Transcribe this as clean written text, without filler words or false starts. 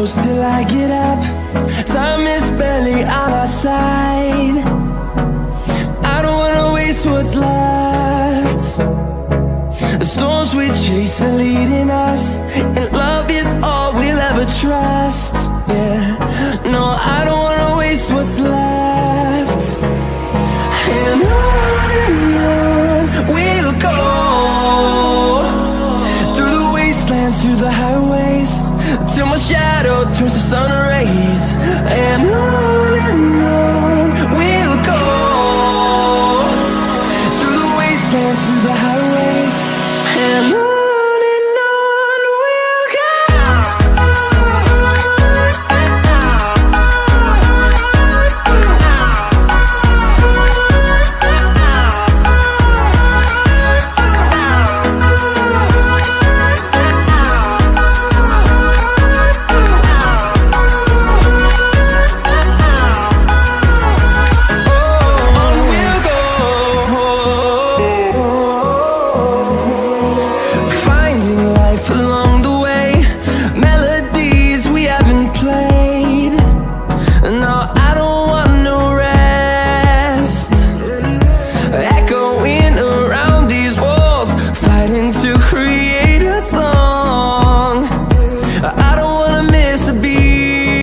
close till I get up. Time is barely on our side. I don't wanna waste what's left. The storms we chase are leading us, and love is all we'll ever trust. Yeah, no, I don't wanna waste what's left.